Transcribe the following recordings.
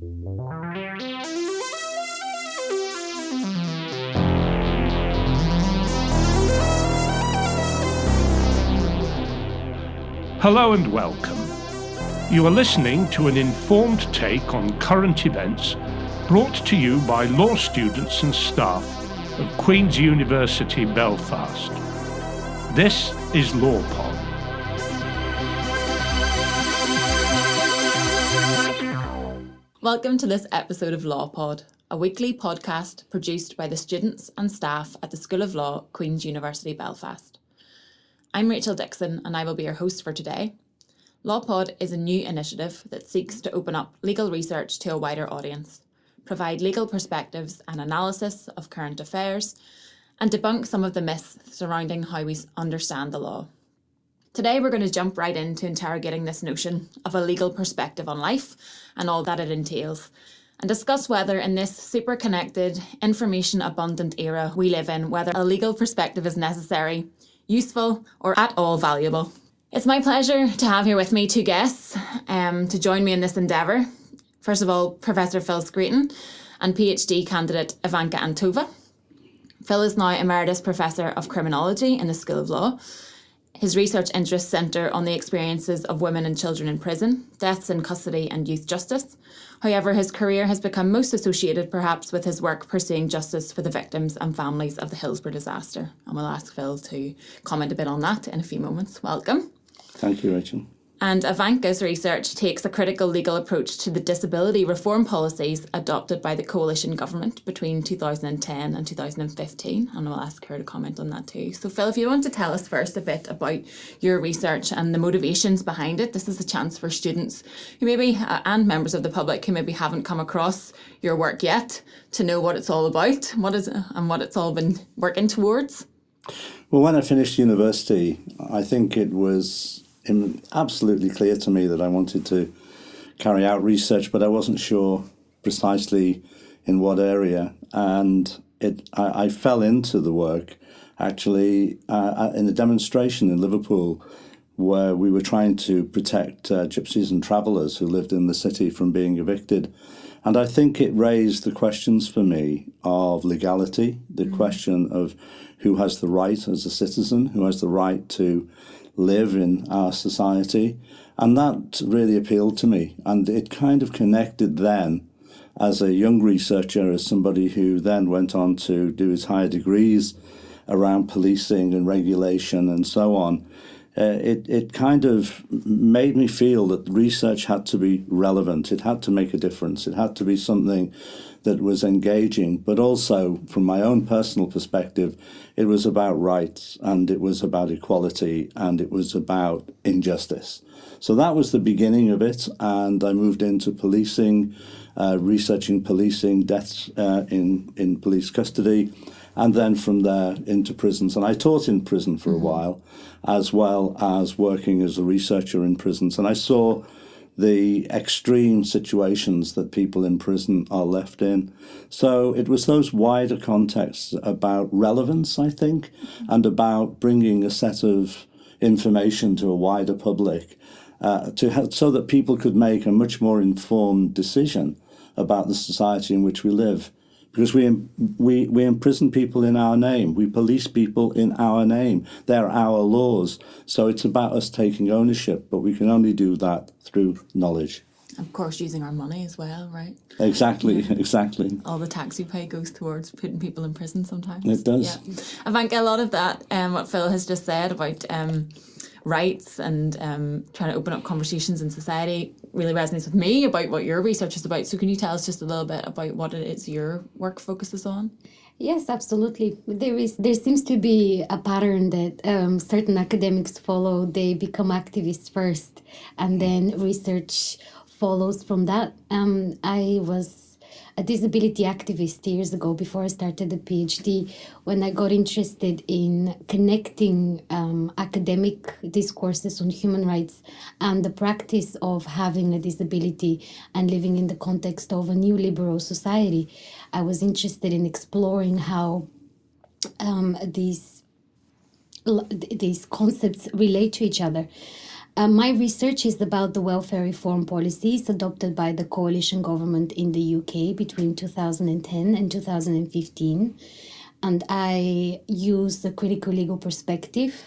Hello and welcome. You are listening to an informed take on current events brought to you by law students and staff of Queen's University Belfast. This is LawPod. Welcome to this episode of LawPod, a weekly podcast produced by the students and staff at the School of Law, Queen's University Belfast. I'm Rachael Dickson and I will be your host for today. LawPod is a new initiative that seeks to open up legal research to a wider audience, provide legal perspectives and analysis of current affairs, and debunk some of the myths surrounding how we understand the law. Today we're going to jump right into interrogating this notion of a legal perspective on life and all that it entails, and discuss whether in this super connected, information abundant era we live in, whether a legal perspective is necessary, useful, or at all valuable. It's my pleasure to have here with me two guests to join me in this endeavour. First of all, Professor Phil Scraton and PhD candidate Ivanka Antova. Phil is now Emeritus Professor of Criminology in the School of Law. His research interests centre on the experiences of women and children in prison, deaths in custody and youth justice. However, his career has become most associated perhaps with his work pursuing justice for the victims and families of the Hillsborough disaster. And we'll ask Phil to comment a bit on that in a few moments. Welcome. Thank you, Rachel. And Ivanka's research takes a critical legal approach to the disability reform policies adopted by the coalition government between 2010 and 2015, and I'll ask her to comment on that too. So Phil, if you want to tell us first a bit about your research and the motivations behind it, this is a chance for students who maybe, and members of the public who maybe haven't come across your work yet, to know what it's all about, what it's all been working towards. Well, when I finished university, I think it was absolutely clear to me that I wanted to carry out research, but I wasn't sure precisely in what area. And I fell into the work actually in a demonstration in Liverpool where we were trying to protect gypsies and travellers who lived in the city from being evicted. And I think it raised the questions for me of legality, the question of who has the right as a citizen, who has the right to live in our society. And that really appealed to me. And it kind of connected then as a young researcher, as somebody who then went on to do his higher degrees around policing and regulation and so on. It kind of made me feel that research had to be relevant. It had to make a difference. It had to be something that was engaging, but also from my own personal perspective, it was about rights and it was about equality and it was about injustice. So that was the beginning of it, and I moved into policing, researching policing, deaths in police custody, and then from there into prisons. And I taught in prison for a while, as well as working as a researcher in prisons. And I saw the extreme situations that people in prison are left in. So it was those wider contexts about relevance, I think, and about bringing a set of information to a wider public so that people could make a much more informed decision about the society in which we live. Because we imprison people in our name. We police people in our name. They're our laws. So it's about us taking ownership, but we can only do that through knowledge. Of course, using our money as well, right? Exactly, exactly. All the tax you pay goes towards putting people in prison sometimes. It does. Yeah. I think a lot of that, what Phil has just said about rights and trying to open up conversations in society really resonates with me about what your research is about. So can you tell us just a little bit about what it is your work focuses on? Yes, absolutely. There seems to be a pattern that certain academics follow. They become activists first, and then research follows from that. I was a disability activist years ago before I started the PhD, when I got interested in connecting academic discourses on human rights and the practice of having a disability and living in the context of a new liberal society. I was interested in exploring how these concepts relate to each other. My research is about the welfare reform policies adopted by the coalition government in the UK between 2010 and 2015. And I use the critical legal perspective,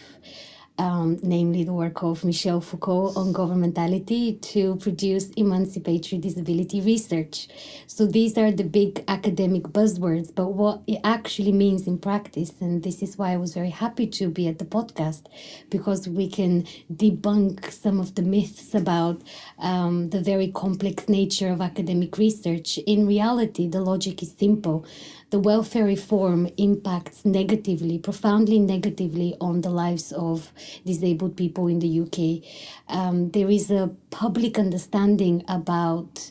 namely the work of Michel Foucault on governmentality, to produce emancipatory disability research. So these are the big academic buzzwords, but what it actually means in practice, and this is why I was very happy to be at the podcast, because we can debunk some of the myths about the very complex nature of academic research. In reality, the logic is simple. The welfare reform impacts negatively, profoundly negatively, on the lives of disabled people in the UK. There is a public understanding about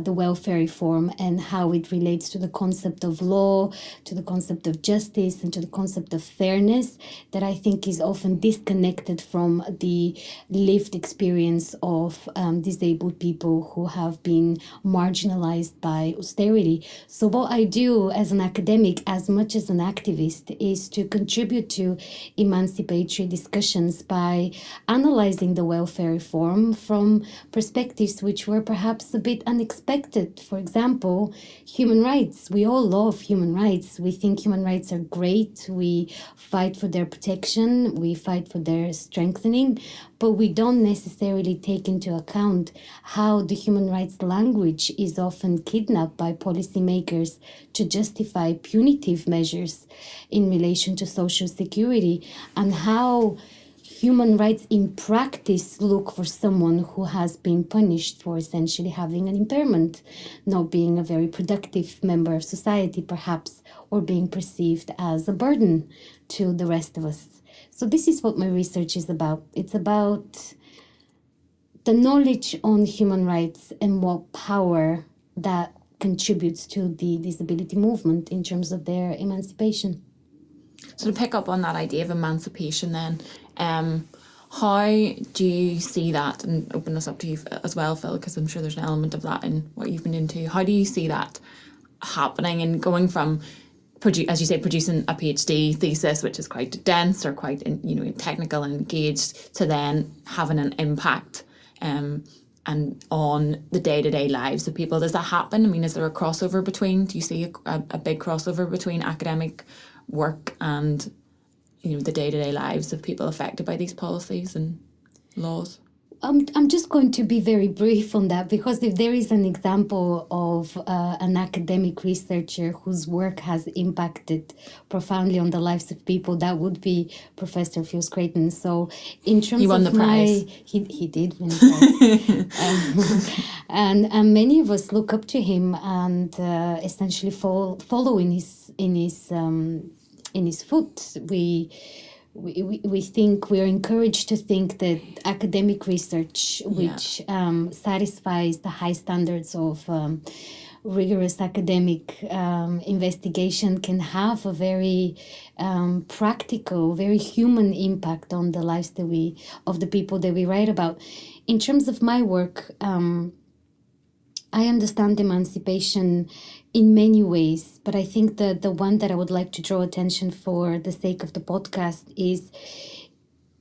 the welfare reform and how it relates to the concept of law, to the concept of justice, and to the concept of fairness that I think is often disconnected from the lived experience of disabled people who have been marginalized by austerity. So what I do as an academic, as much as an activist, is to contribute to emancipatory discussions by analyzing the welfare reform from perspectives which were perhaps a bit unexpected. For example, human rights. We all love human rights. We think human rights are great. We fight for their protection. We fight for their strengthening. But we don't necessarily take into account how the human rights language is often kidnapped by policymakers to justify punitive measures in relation to social security, and how human rights in practice look for someone who has been punished for essentially having an impairment, not being a very productive member of society perhaps, or being perceived as a burden to the rest of us. So this is what my research is about. It's about the knowledge on human rights and what power that contributes to the disability movement in terms of their emancipation. So to pick up on that idea of emancipation then, how do you see that, and open this up to you as well, Phil, because I'm sure there's an element of that in what you've been into. How do you see that happening and going from, as you say, producing a PhD thesis, which is quite dense or quite technical and engaged, to then having an impact and on the day-to-day lives of people? Does that happen? I mean, is there a crossover between, do you see a big crossover between academic work and the day-to-day lives of people affected by these policies and laws? I'm just going to be very brief on that, because if there is an example of an academic researcher whose work has impacted profoundly on the lives of people, that would be Professor Phil Scraton. So in terms he won of the prize. He did win the prize. And many of us look up to him and essentially follow in his foot. We think, we're encouraged to think that academic research, which satisfies the high standards of rigorous academic investigation, can have a very practical, very human impact on the lives of the people that we write about. In terms of my work, I understand emancipation in many ways, but I think that the one that I would like to draw attention for the sake of the podcast is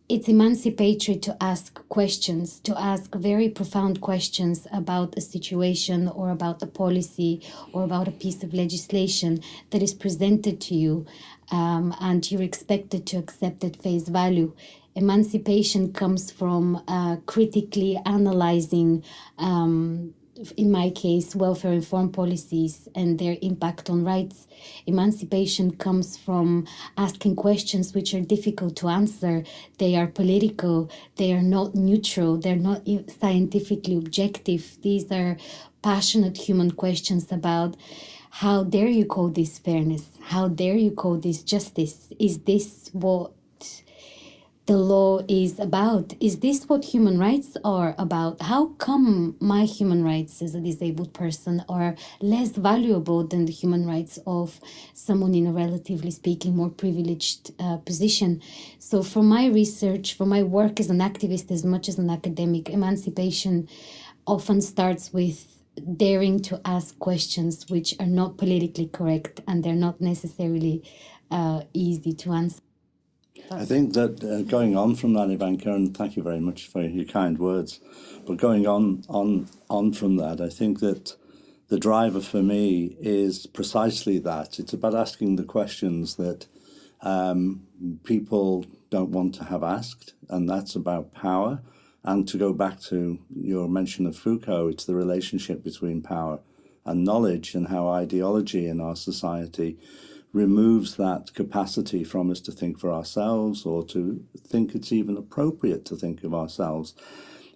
it's emancipatory to ask questions, to ask very profound questions about a situation or about a policy or about a piece of legislation that is presented to you, and you're expected to accept at face value. Emancipation comes from critically analyzing in my case, welfare reform policies and their impact on rights. Emancipation comes from asking questions which are difficult to answer. They are political, they are not neutral, they're not scientifically objective. These are passionate human questions about, how dare you call this fairness? How dare you call this justice? Is this what the law is about? Is this what human rights are about? How come my human rights as a disabled person are less valuable than the human rights of someone in a relatively speaking more privileged position? So for my research, for my work as an activist as much as an academic, emancipation often starts with daring to ask questions which are not politically correct, and they're not necessarily easy to answer. I think that going on from that, Ivanka, and thank you very much for your kind words, but going on from that, I think that the driver for me is precisely that. It's about asking the questions that people don't want to have asked, and that's about power. And to go back to your mention of Foucault, it's the relationship between power and knowledge, and how ideology in our society removes that capacity from us to think for ourselves, or to think it's even appropriate to think of ourselves.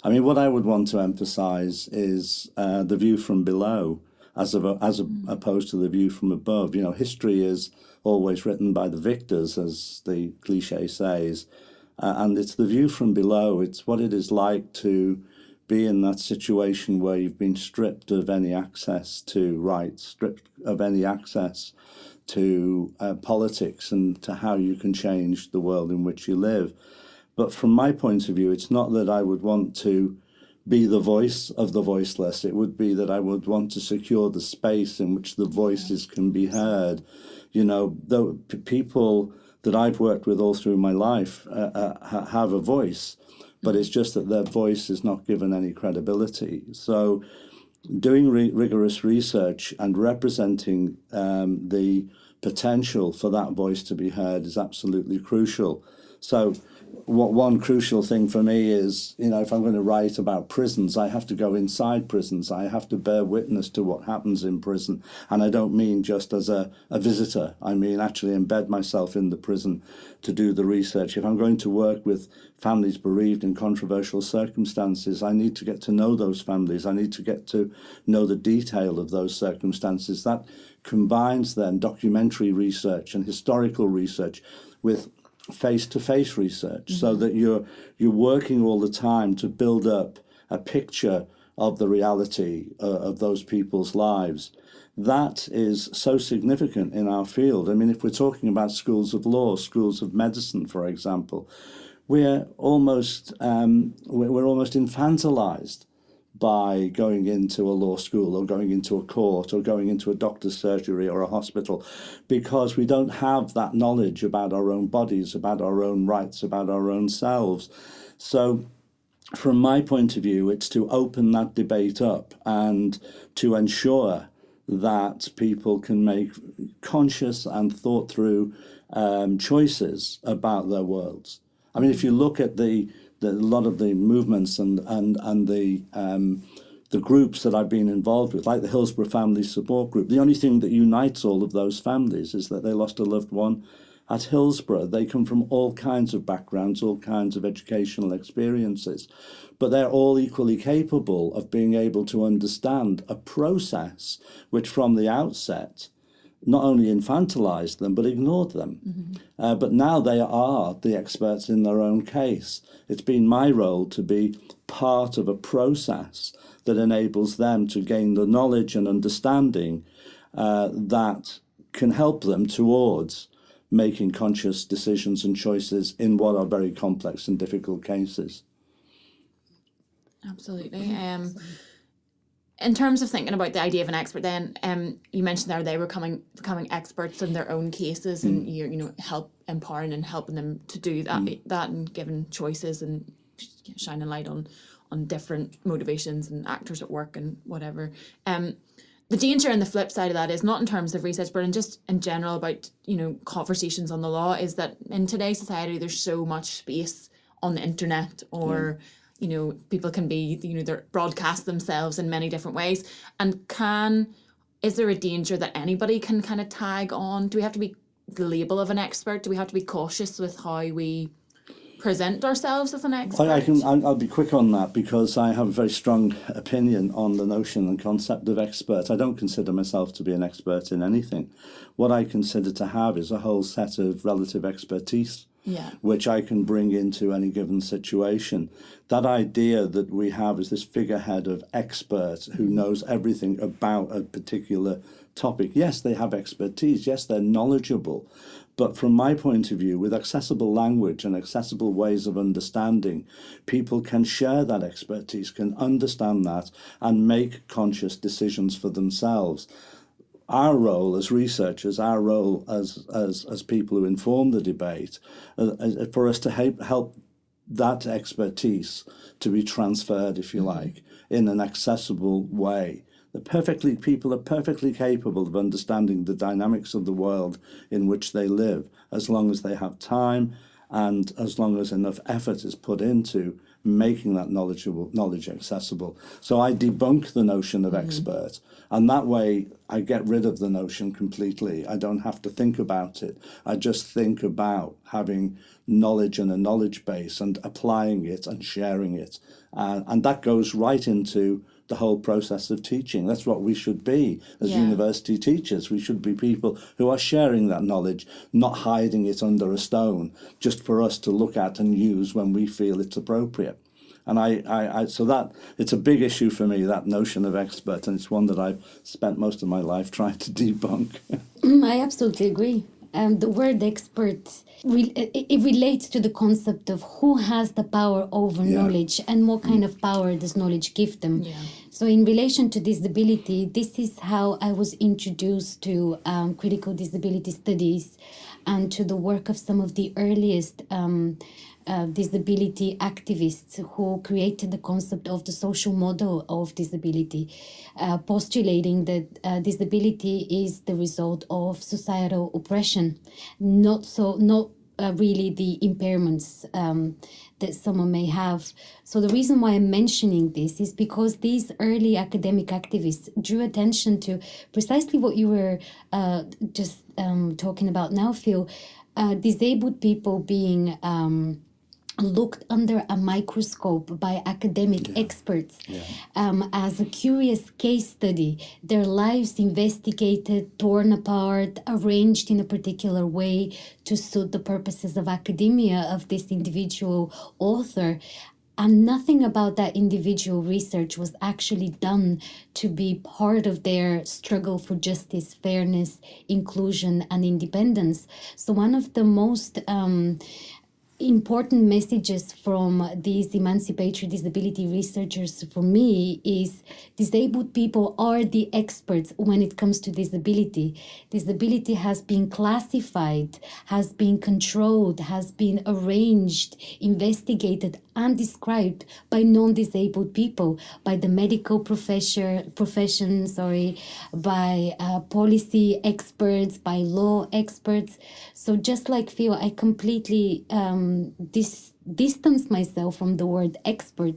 I mean, what I would want to emphasize is the view from below as opposed to the view from above. You know, history is always written by the victors, as the cliche says, and it's the view from below. It's what it is like to be in that situation where you've been stripped of any access to rights, stripped of any access to politics, and to how you can change the world in which you live. But from my point of view, it's not that I would want to be the voice of the voiceless. It would be that I would want to secure the space in which the voices can be heard. You know, the people that I've worked with all through my life have a voice, but it's just that their voice is not given any credibility. So doing rigorous research and representing the potential for that voice to be heard is absolutely crucial. So one crucial thing for me is, you know, if I'm going to write about prisons, I have to go inside prisons. I have to bear witness to what happens in prison. And I don't mean just as a visitor. I mean actually embed myself in the prison to do the research. If I'm going to work with families bereaved in controversial circumstances, I need to get to know those families. I need to get to know the detail of those circumstances. That combines then documentary research and historical research with face-to-face research, so that you're working all the time to build up a picture of the reality of those people's lives. That is so significant in our field. I mean, if we're talking about schools of law, schools of medicine, for example, we're almost infantilized by going into a law school, or going into a court, or going into a doctor's surgery or a hospital, because we don't have that knowledge about our own bodies, about our own rights, about our own selves. So from my point of view, it's to open that debate up and to ensure that people can make conscious and thought through choices about their worlds. I mean, if you look at a lot of the movements and the groups that I've been involved with, like the Hillsborough Family Support Group, the only thing that unites all of those families is that they lost a loved one at Hillsborough. They come from all kinds of backgrounds, all kinds of educational experiences, but they're all equally capable of being able to understand a process which from the outset not only infantilized them, but ignored them. But now they are the experts in their own case. It's been my role to be part of a process that enables them to gain the knowledge and understanding that can help them towards making conscious decisions and choices in what are very complex and difficult cases. Absolutely. In terms of thinking about the idea of an expert, then you mentioned there they were becoming experts in their own cases, and you help empowering and helping them to do that and giving choices and shining light on different motivations and actors at work and whatever. The danger and the flip side of that is not in terms of research, but in general about conversations on the law, is that in today's society there's so much space on the internet, or people can be, they broadcast themselves in many different ways. And is there a danger that anybody can kind of tag on? Do we have to be the label of an expert? Do we have to be cautious with how we present ourselves as an expert? I'll be quick on that, because I have a very strong opinion on the notion and concept of expert. I don't consider myself to be an expert in anything. What I consider to have is a whole set of relative expertise, which I can bring into any given situation. That idea that we have is this figurehead of expert who knows everything about a particular topic. Yes, they have expertise. Yes, they're knowledgeable. But from my point of view, with accessible language and accessible ways of understanding, people can share that expertise, can understand that, and make conscious decisions for themselves. our role as researchers, our role as people who inform the debate, for us to help that expertise to be transferred, if you like, in an accessible way. People are perfectly capable of understanding the dynamics of the world in which they live, as long as they have time and as long as enough effort is put into making that knowledge accessible. So I debunk the notion of expert, and that way I get rid of the notion completely. I don't have to think about it. I just think about having knowledge and a knowledge base and applying it and sharing it. And that goes right into the whole process of teaching. That's what we should be as university teachers. We should be people who are sharing that knowledge, not hiding it under a stone, just for us to look at and use when we feel it's appropriate. And so that it's a big issue for me, that notion of expert, and it's one that I've spent most of my life trying to debunk. I absolutely agree. The word expert, it relates to the concept of who has the power over knowledge and what kind of power does knowledge give them. Yeah. So in relation to disability, this is how I was introduced to critical disability studies and to the work of some of the earliest disability activists who created the concept of the social model of disability, postulating that disability is the result of societal oppression, not really the impairments that someone may have. So the reason why I'm mentioning this is because these early academic activists drew attention to precisely what you were just talking about now, Phil, disabled people being looked under a microscope by academic experts as a curious case study, their lives investigated, torn apart, arranged in a particular way to suit the purposes of academia of this individual author. And nothing about that individual research was actually done to be part of their struggle for justice, fairness, inclusion, and independence. So one of the most important messages from these emancipatory disability researchers for me is disabled people are the experts when it comes to disability. Disability has been classified, has been controlled, has been arranged, investigated, and described by non-disabled people, by the medical profession, by policy experts, by law experts. So just like Phil, I completely distance myself from the word expert,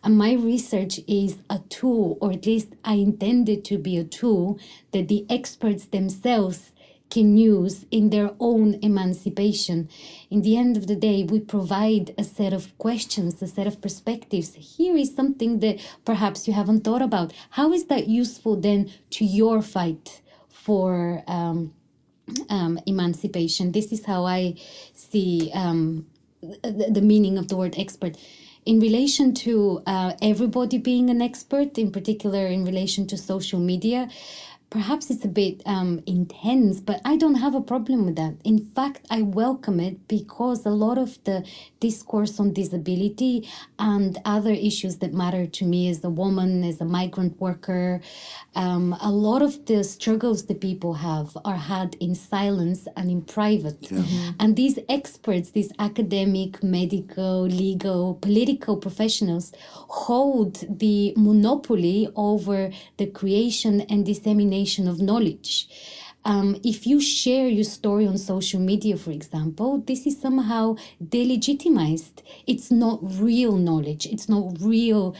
and my research is a tool, or at least I intend it to be a tool that the experts themselves can use in their own emancipation. In the end of the day, we provide a set of questions, a set of perspectives. Here is something that perhaps you haven't thought about. How is that useful then to your fight for emancipation? This is how I see the meaning of the word expert. In relation to everybody being an expert, in particular in relation to social media, perhaps it's a bit intense, but I don't have a problem with that. In fact, I welcome it because a lot of the discourse on disability and other issues that matter to me as a woman, as a migrant worker, a lot of the struggles that people have are had in silence and in private. Yeah. And these experts, these academic, medical, legal, political professionals hold the monopoly over the creation and dissemination of knowledge. If you share your story on social media, for example, this is somehow delegitimized. It's not real knowledge. It's not real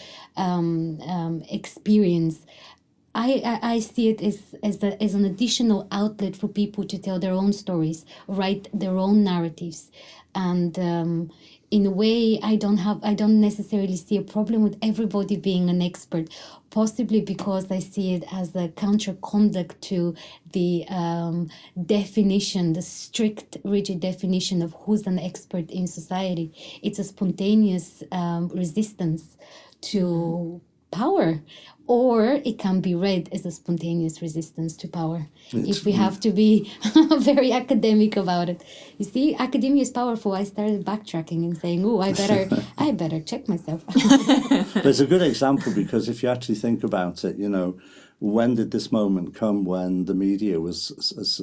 experience. I see it as an additional outlet for people to tell their own stories, write their own narratives, and in a way, I don't necessarily see a problem with everybody being an expert, possibly because I see it as a counter-conduct to the definition, the strict, rigid definition of who's an expert in society. It's a spontaneous resistance to power, or it can be read as a spontaneous resistance to power, if we have to be very academic about it. You see, academia is powerful. I started backtracking and saying, "Oh, I better check myself." There's a good example, because if you actually think about it, when did this moment come when the media was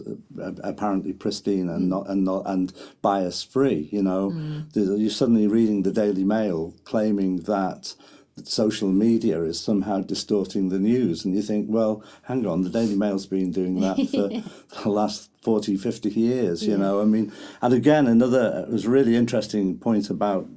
apparently pristine and bias free? You're suddenly reading the Daily Mail claiming that social media is somehow distorting the news, and you think, well, hang on, the Daily Mail's been doing that for the last 40, 50 years, and again, another was really interesting point about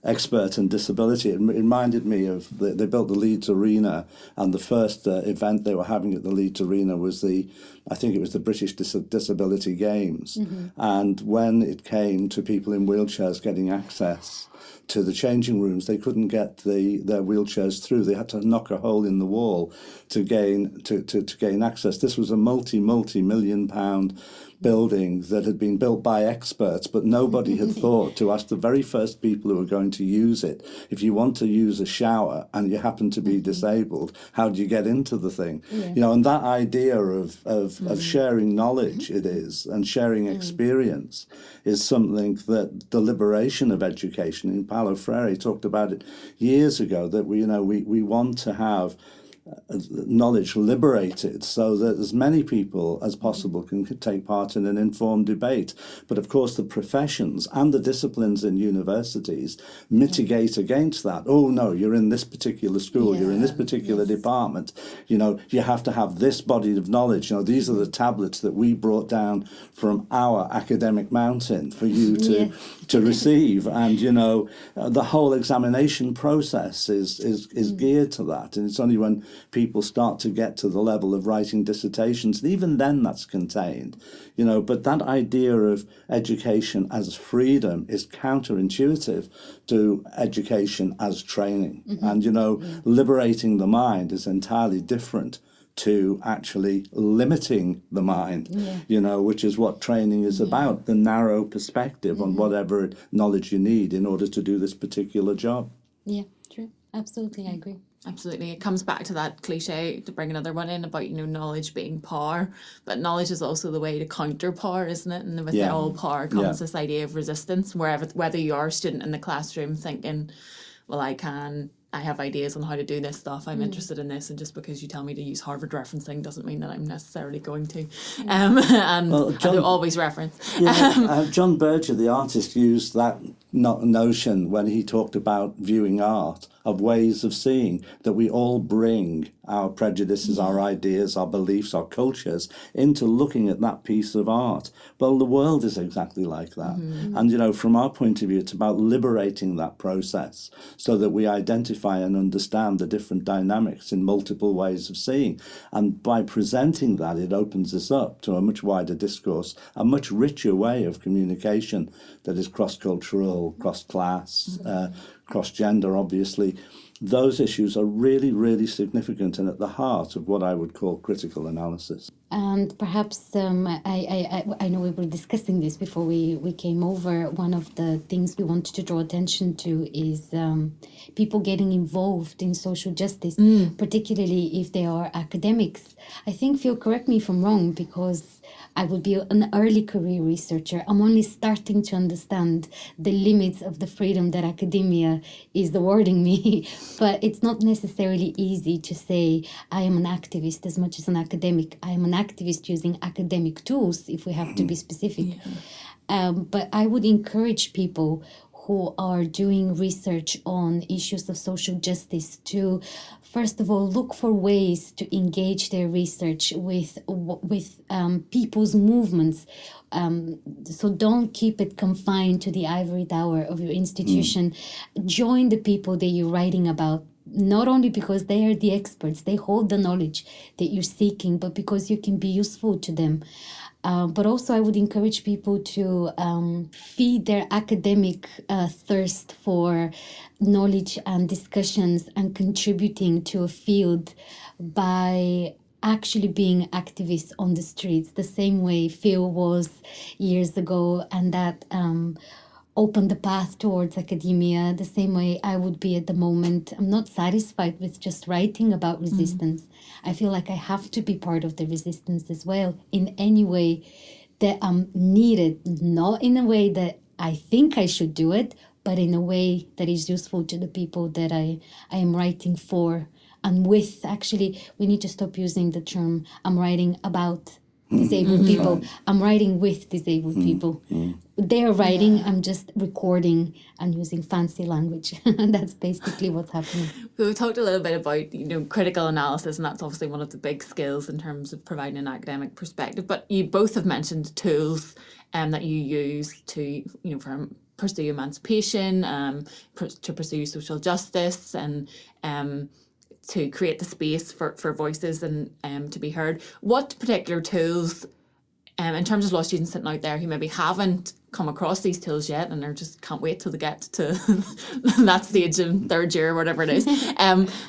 expert and disability. It reminded me of they built the Leeds Arena, and the first event they were having at the Leeds Arena was I think it was the British Disability Games. And when it came to people in wheelchairs getting access to the changing rooms, they couldn't get their wheelchairs through. They had to knock a hole in the wall to gain access. This was a multi-million pound building that had been built by experts, but nobody had thought to ask the very first people who were going to use it, if you want to use a shower and you happen to be disabled, how do you get into the thing? And that idea of sharing knowledge and sharing experience is something that the liberation of education, in Paulo Freire talked about it years ago, that we want to have knowledge liberated so that as many people as possible can take part in an informed debate. But of course the professions and the disciplines in universities mitigate against that. Oh no, you're in this particular school, you're in this particular department, you have to have this body of knowledge. These are the tablets that we brought down from our academic mountain for you to receive. And the whole examination process is geared to that, and it's only when people start to get to the level of writing dissertations, and even then that's contained, but that idea of education as freedom is counterintuitive to education as training. And liberating the mind is entirely different to actually limiting the mind, which is what training is about, the narrow perspective on whatever knowledge you need in order to do this particular job. Yeah, true. Absolutely, I agree. Absolutely. It comes back to that cliche, to bring another one in, about, knowledge being power. But knowledge is also the way to counter power, isn't it? And with all power comes this idea of resistance, whether you are a student in the classroom thinking, well, I have ideas on how to do this stuff, I'm interested in this, and just because you tell me to use Harvard referencing doesn't mean that I'm necessarily going to. And John, always reference. John Berger, the artist, used that notion when he talked about viewing art, of ways of seeing, that we all bring our prejudices, our ideas, our beliefs, our cultures into looking at that piece of art. Well, the world is exactly like that. And, from our point of view, it's about liberating that process so that we identify and understand the different dynamics in multiple ways of seeing. And by presenting that, it opens us up to a much wider discourse, a much richer way of communication that is cross-cultural, cross-class, cross-gender, obviously. Those issues are really, really significant and at the heart of what I would call critical analysis. And perhaps I know we were discussing this before we came over. One of the things we wanted to draw attention to is people getting involved in social justice, particularly if they are academics. I think, Phil, correct me if I'm wrong, because I would be an early career researcher. I'm only starting to understand the limits of the freedom that academia is awarding me. But it's not necessarily easy to say I am an activist as much as an academic. I am an activist using academic tools, if we have to be specific. But I would encourage people who are doing research on issues of social justice to, first of all, look for ways to engage their research with people's movements. So don't keep it confined to the ivory tower of your institution. Join the people that you're writing about, not only because they are the experts, they hold the knowledge that you're seeking, but because you can be useful to them. But also I would encourage people to feed their academic thirst for knowledge and discussions and contributing to a field by actually being activists on the streets, the same way Phil was years ago, and that opened the path towards academia, the same way I would be at the moment. I'm not satisfied with just writing about resistance. I feel like I have to be part of the resistance as well in any way that I'm needed, not in a way that I think I should do it, but in a way that is useful to the people that I am writing for and with. Actually, we need to stop using the term I'm writing about disabled people. I'm writing with disabled people. They're writing, I'm just recording and using fancy language. That's basically what's happening. We've talked a little bit about, critical analysis, and that's obviously one of the big skills in terms of providing an academic perspective. But you both have mentioned tools that you use to, pursue emancipation, to pursue social justice, and to create the space for voices and to be heard. What particular tools, in terms of law students sitting out there who maybe haven't come across these tools yet and they just can't wait till they get to that stage in third year or whatever it is,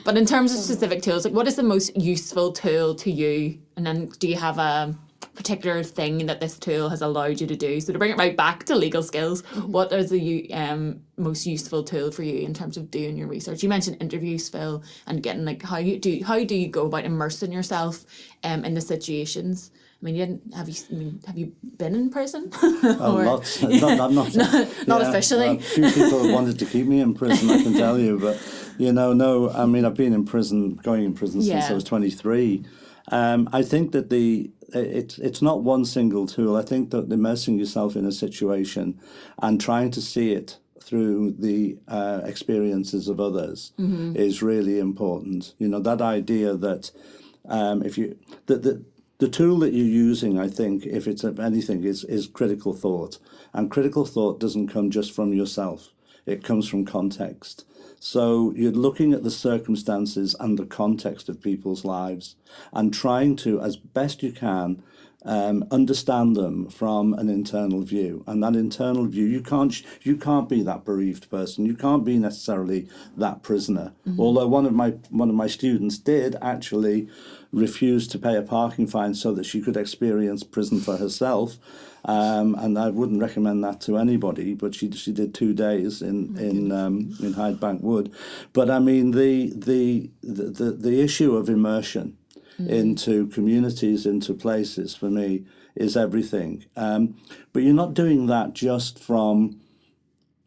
but in terms of specific tools, like what is the most useful tool to you? And then do you have a particular thing that this tool has allowed you to do? So to bring it right back to legal skills, what is the most useful tool for you in terms of doing your research? You mentioned interviews, Phil, and getting how do you go about immersing yourself in the situations? I mean, have you been in prison? Lots. Not officially. A few people wanted to keep me in prison, I can tell you, but no. I mean, I've been in prison, since I was 23. I think that it's not one single tool. I think that immersing yourself in a situation and trying to see it through the experiences of others is really important. That idea that the tool that you're using, I think, if it's of anything, is critical thought. And critical thought doesn't come just from yourself. It comes from context. So you're looking at the circumstances and the context of people's lives and trying to, as best you can, understand them from an internal view. And that internal view, you can't be that bereaved person. You can't be necessarily that prisoner. Although one of my students did actually refuse to pay a parking fine so that she could experience prison for herself. And I wouldn't recommend that to anybody, but she did 2 days in Hyde Bank Wood. But I mean, the issue of immersion into communities, into places, for me, is everything. But you're not doing that just from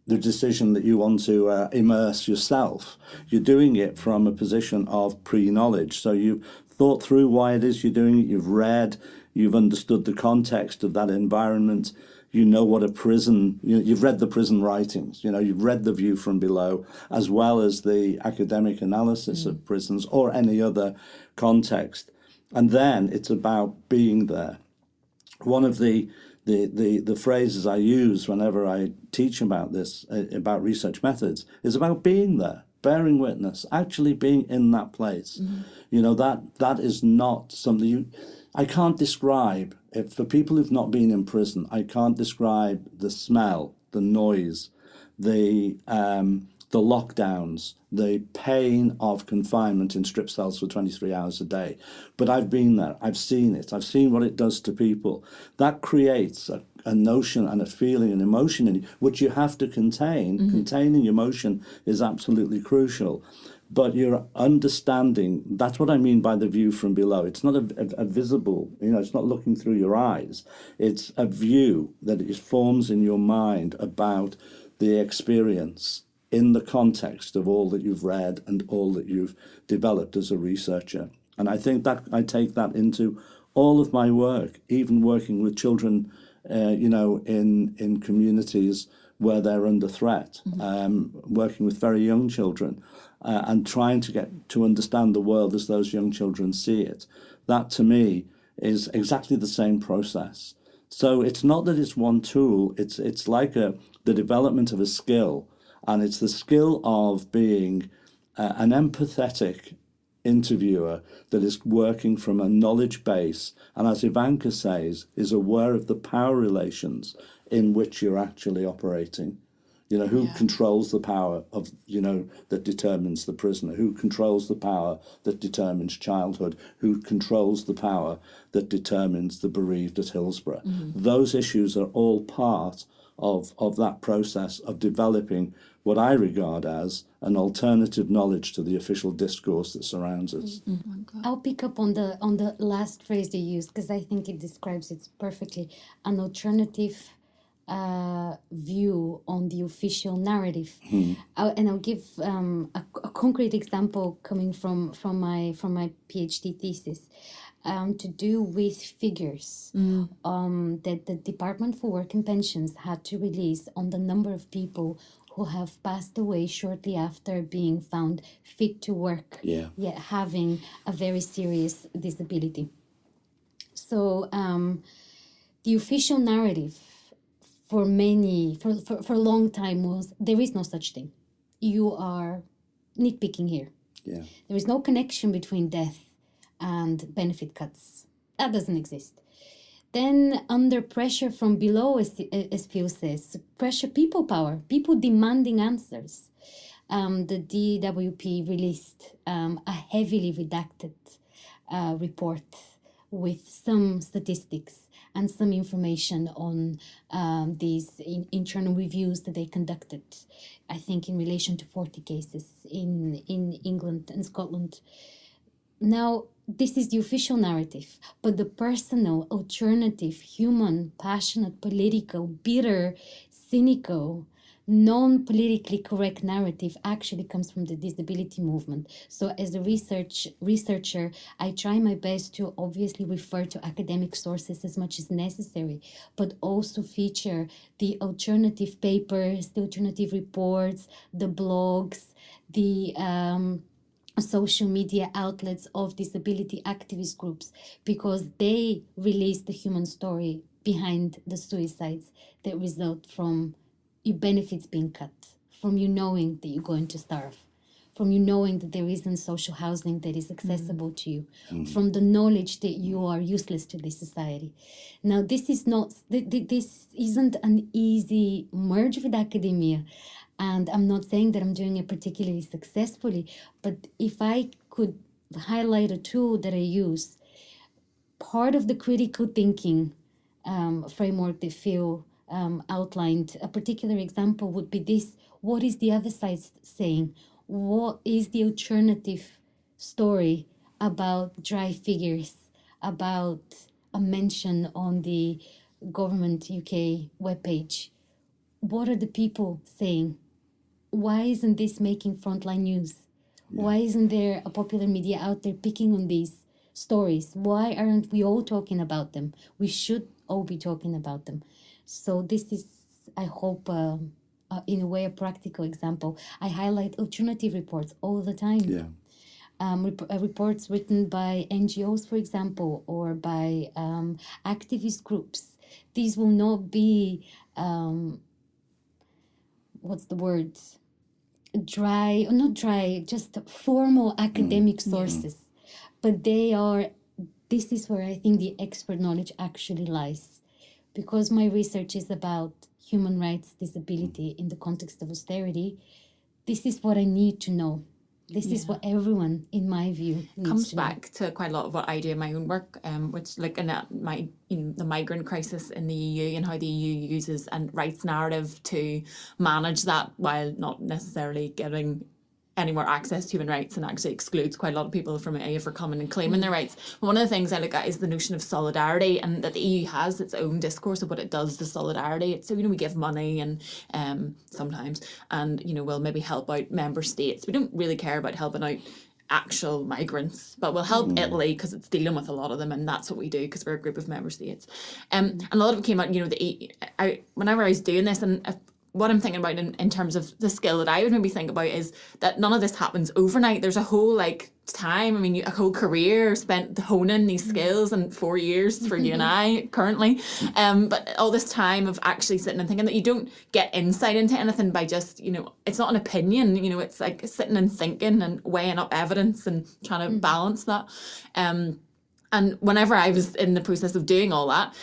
the decision that you want to immerse yourself. You're doing it from a position of pre-knowledge. So you've thought through why it is you're doing it, you've read, you've understood the context of that environment, you know what a prison, you've read the prison writings, you've read The View from Below, as well as the academic analysis of prisons or any other context. And then it's about being there. One of the phrases I use whenever I teach about this, about research methods, is about being there, bearing witness, actually being in that place. That is not something I can't describe. For people who've not been in prison, I can't describe the smell, the noise, the lockdowns, the pain of confinement in strip cells for 23 hours a day. But I've been there. I've seen it. I've seen what it does to people. That creates a notion and a feeling and emotion in you, which you have to contain. Containing emotion is absolutely crucial. But you're understanding, that's what I mean by the view from below. It's not a visible, it's not looking through your eyes. It's a view that it forms in your mind about the experience in the context of all that you've read and all that you've developed as a researcher. And I think that I take that into all of my work, even working with children, in communities where they're under threat, working with very young children, and trying to get to understand the world as those young children see it. That, to me, is exactly the same process. So it's not that it's one tool, it's like the development of a skill, and it's the skill of being an empathetic interviewer that is working from a knowledge base, and as Ivanka says, is aware of the power relations in which you're actually operating. Who controls the power of, that determines the prisoner? Who controls the power that determines childhood? Who controls the power that determines the bereaved at Hillsborough? Those issues are all part of that process of developing what I regard as an alternative knowledge to the official discourse that surrounds us. I'll pick up on the last phrase you used, because I think it describes it perfectly. An alternative view on the official narrative. And I'll give a concrete example coming from my PhD thesis, to do with figures that the Department for Work and Pensions had to release on the number of people who have passed away shortly after being found fit to work, yet having a very serious disability. So the official narrative for a long time was, there is no such thing. You are nitpicking here. Yeah. There is no connection between death and benefit cuts. That doesn't exist. Then under pressure from below, as Phil says, pressure, people power, people demanding answers. The DWP released a heavily redacted report with some statistics and some information on these internal reviews that they conducted, I think in relation to 40 cases in England and Scotland. Now, this is the official narrative, but the personal, alternative, human, passionate, political, bitter, cynical, non-politically correct narrative actually comes from the disability movement. So as a researcher, I try my best to obviously refer to academic sources as much as necessary, but also feature the alternative papers, the alternative reports, the blogs, the social media outlets of disability activist groups, because they release the human story behind the suicides that result from your benefits being cut, from you knowing that you're going to starve, from you knowing that there isn't social housing that is accessible to you, from the knowledge that you are useless to this society. Now, this isn't an easy merge with academia. And I'm not saying that I'm doing it particularly successfully, but if I could highlight a tool that I use, part of the critical thinking framework that Phil outlined, a particular example would be this: what is the other side saying? What is the alternative story about dry figures, about a mention on the government UK webpage? What are the people saying? Why isn't this making frontline news? Yeah. Why isn't there a popular media out there picking on these stories? Why aren't we all talking about them? We should all be talking about them. So this is, I hope, in a way, a practical example. I highlight alternative reports all the time. Yeah. Reports written by NGOs, for example, or by activist groups. These will not be... what's the word? Not dry, just formal academic sources. But this is where I think the expert knowledge actually lies. Because my research is about human rights, disability in the context of austerity, this is what I need to know. This is what everyone, in my view, needs comes to back know. to quite a lot of what I do in my own work, which looking at the migrant crisis in the EU and how the EU uses a rights narrative to manage that, while not necessarily giving any more access to human rights, and actually excludes quite a lot of people from it for coming and claiming their rights. But one of the things I look at is the notion of solidarity, and that the EU has its own discourse of what it does to solidarity. So, we give money and sometimes, and, we'll maybe help out member states. We don't really care about helping out actual migrants, but we'll help Italy because it's dealing with a lot of them, and that's what we do because we're a group of member states. And a lot of it came out, whenever I was doing this, and what I'm thinking about in terms of the skill that I would maybe think about is that none of this happens overnight. There's a whole time, a whole career spent honing these skills, and 4 years for you and I currently. But all this time of actually sitting and thinking, that you don't get insight into anything by just, it's not an opinion, it's like sitting and thinking and weighing up evidence and trying to balance that. And whenever I was in the process of doing all that,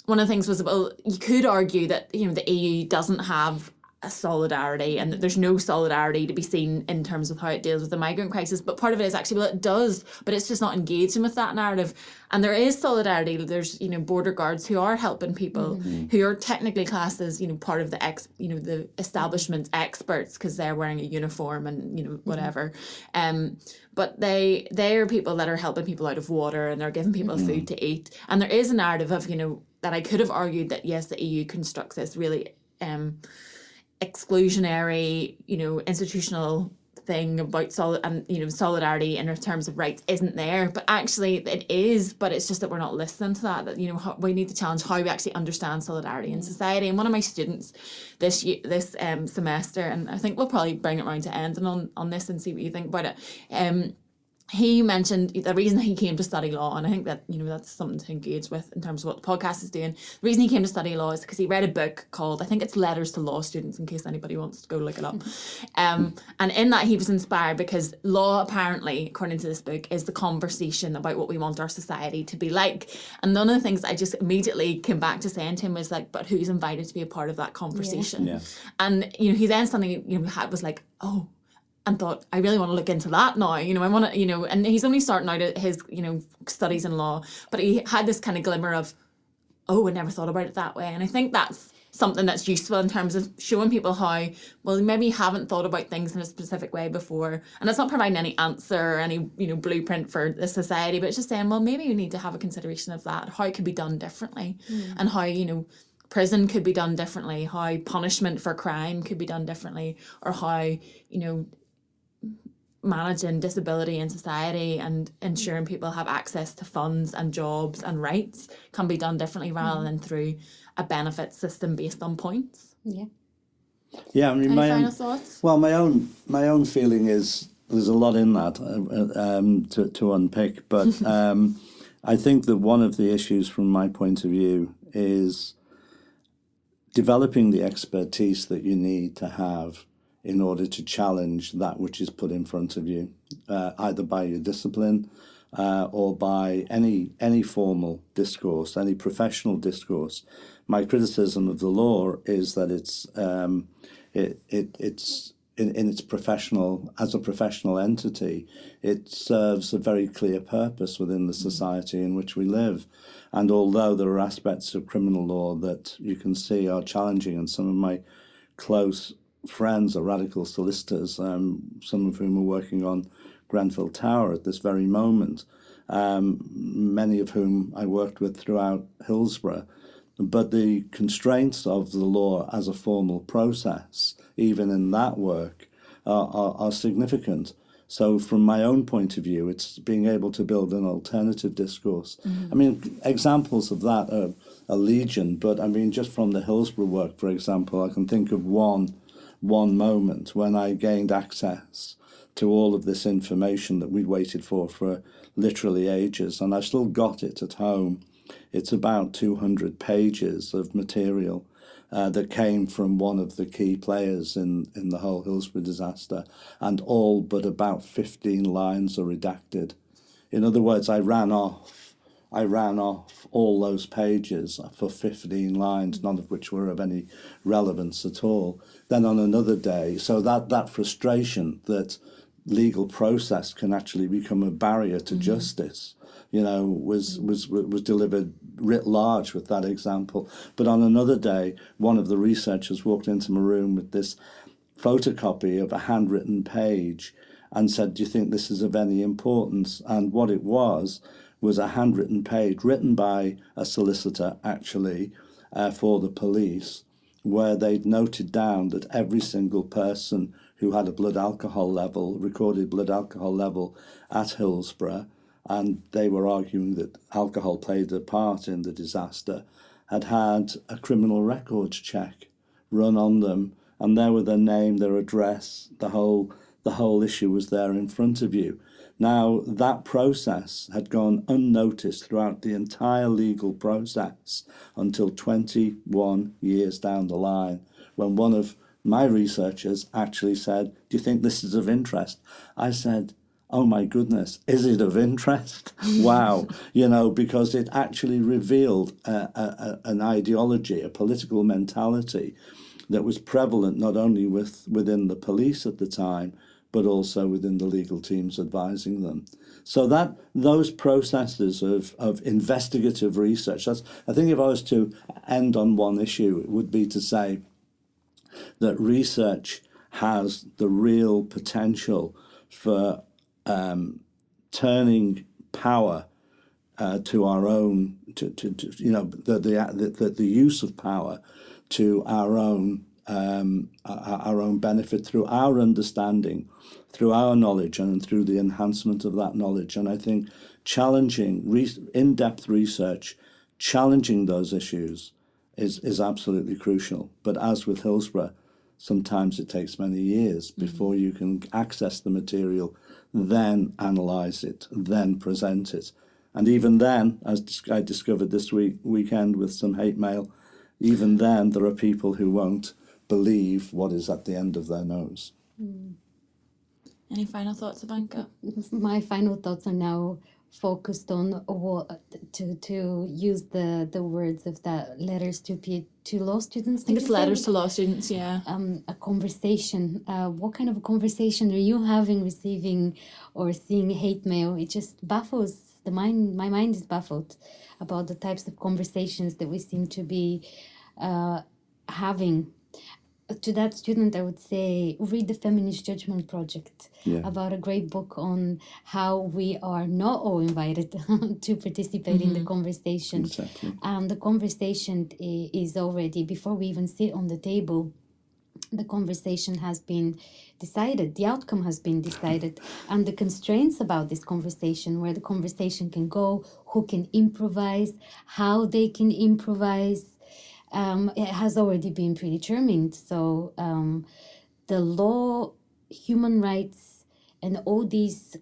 one of the things was, well, you could argue that, the EU doesn't have a solidarity, and that there's no solidarity to be seen in terms of how it deals with the migrant crisis. But part of it is actually, well, it does, but it's just not engaging with that narrative. And there is solidarity. There's, border guards who are helping people, who are technically classed as, part of the establishment's experts because they're wearing a uniform and, whatever. But they are people that are helping people out of water, and they're giving people food to eat. And there is a narrative of, that I could have argued that, yes, the EU constructs this really exclusionary, institutional thing about solidarity in terms of rights isn't there, but actually it is. But it's just that we're not listening to that we need to challenge how we actually understand solidarity in society. And one of my students this semester, and I think we'll probably bring it around to ending on this and see what you think about it, he mentioned the reason he came to study law, and I think that that's something to engage with in terms of what the podcast is doing. The reason he came to study law is because he read a book called, I think it's Letters to Law Students, in case anybody wants to go look it up. And in that he was inspired because law, apparently, according to this book, is the conversation about what we want our society to be like. And one of the things I just immediately came back to saying to him was like, but who's invited to be a part of that conversation? Yeah. And he then suddenly was like, oh, and thought, I really want to look into that now. I want to, and he's only starting out at his, studies in law, but he had this kind of glimmer of, oh, I never thought about it that way. And I think that's something that's useful in terms of showing people how, well, maybe you haven't thought about things in a specific way before. And it's not providing any answer or any, blueprint for the society, but it's just saying, well, maybe you need to have a consideration of that, how it could be done differently, and how, prison could be done differently, how punishment for crime could be done differently, or how, managing disability in society and ensuring people have access to funds and jobs and rights can be done differently rather than through a benefit system based on points. Yeah, I mean, Any final thoughts? Well, my own feeling is there's a lot in that to unpick, but I think that one of the issues from my point of view is developing the expertise that you need to have in order to challenge that which is put in front of you, either by your discipline or by any formal discourse, any professional discourse. My criticism of the law is that it's in its professional, as a professional entity, it serves a very clear purpose within the society in which we live. And although there are aspects of criminal law that you can see are challenging, and some of my close friends are radical solicitors, some of whom are working on Grenfell Tower at this very moment, many of whom I worked with throughout Hillsborough. But the constraints of the law as a formal process, even in that work, are significant. So from my own point of view, it's being able to build an alternative discourse. I mean, examples of that are legion, but I mean, just from the Hillsborough work, for example, I can think of one moment when I gained access to all of this information that we'd waited for literally ages, and I've still got it at home. It's about 200 pages of material that came from one of the key players in the whole Hillsborough disaster, and all but about 15 lines are redacted. In other words, I ran off all those pages for 15 lines, none of which were of any relevance at all. Then on another day, so that frustration that legal process can actually become a barrier to justice, was delivered writ large with that example. But on another day, one of the researchers walked into my room with this photocopy of a handwritten page and said, "Do you think this is of any importance?" And what it was a handwritten page written by a solicitor, actually, for the police, where they'd noted down that every single person who had a recorded blood alcohol level at Hillsborough, and they were arguing that alcohol played a part in the disaster, had had a criminal records check run on them, and there were their name, their address, the whole issue was there in front of you. Now, that process had gone unnoticed throughout the entire legal process until 21 years down the line, when one of my researchers actually said, "Do you think this is of interest?" I said, "Oh my goodness, is it of interest?" Wow, because it actually revealed an ideology, a political mentality that was prevalent not only within the police at the time, but also within the legal teams advising them. So that those processes of investigative research, I think if I was to end on one issue, it would be to say that research has the real potential for turning power to our own, the use of power to our own benefit through our understanding, through our knowledge, and through the enhancement of that knowledge. And I think challenging in-depth research, challenging those issues is absolutely crucial. But as with Hillsborough, sometimes it takes many years before you can access the material, then analyse it, then present it. And even then, as I discovered this weekend with some hate mail, even then there are people who won't believe what is at the end of their nose. Any final thoughts, Ivanka? My final thoughts are now focused on what to use the words of that letters to law students. I think it's letters to law students, yeah. A conversation. What kind of a conversation are you having, receiving, or seeing hate mail? It just baffles the mind. My mind is baffled about the types of conversations that we seem to be having. To that student, I would say, read the Feminist Judgment Project, about a great book on how we are not all invited to participate in the conversation. Exactly. And the conversation is already, before we even sit on the table, the conversation has been decided, the outcome has been decided, and the constraints about this conversation, where the conversation can go, who can improvise, how they can improvise, it has already been predetermined. So the law, human rights, and all these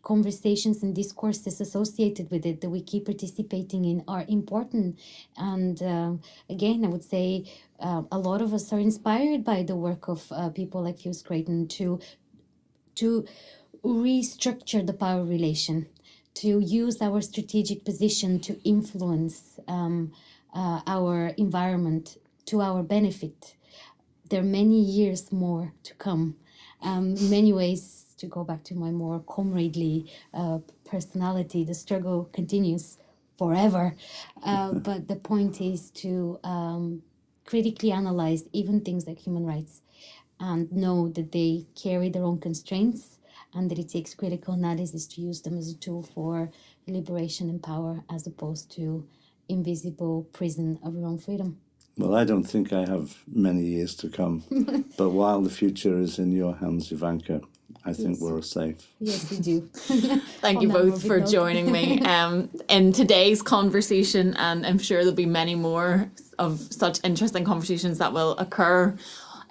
conversations and discourses associated with it that we keep participating in are important. And again, I would say a lot of us are inspired by the work of people like you, Scraton, to restructure the power relation, to use our strategic position to influence our environment to our benefit. There are many years more to come. In many ways, to go back to my more comradely personality, the struggle continues forever. But the point is to critically analyze even things like human rights and know that they carry their own constraints and that it takes critical analysis to use them as a tool for liberation and power, as opposed to invisible prison of your own freedom. Well, I don't think I have many years to come, but while the future is in your hands, Ivanka, I think we're safe. Yes, we do. Thank you both for joining me in today's conversation, and I'm sure there'll be many more of such interesting conversations that will occur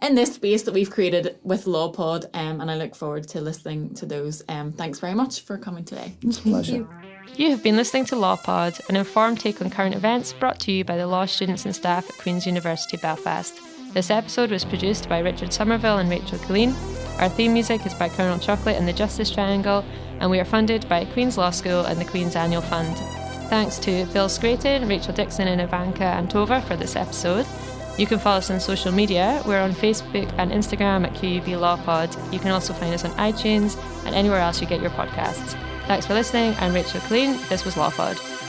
in this space that we've created with LawPod, and I look forward to listening to those. Thanks very much for coming today. It's a pleasure. You have been listening to LawPod, an informed take on current events brought to you by the law students and staff at Queen's University Belfast. This episode was produced by Richard Somerville and Rachael Dickson. Our theme music is by Colonel Chocolate and the Justice Triangle, and we are funded by Queen's Law School and the Queen's Annual Fund. Thanks to Phil Scraton, Rachael Dickson and Ivanka Antova for this episode. You can follow us on social media. We're on Facebook and Instagram at QUB LawPod. You can also find us on iTunes and anywhere else you get your podcasts. Thanks for listening. I'm Rachael Dickson. This was LawPod.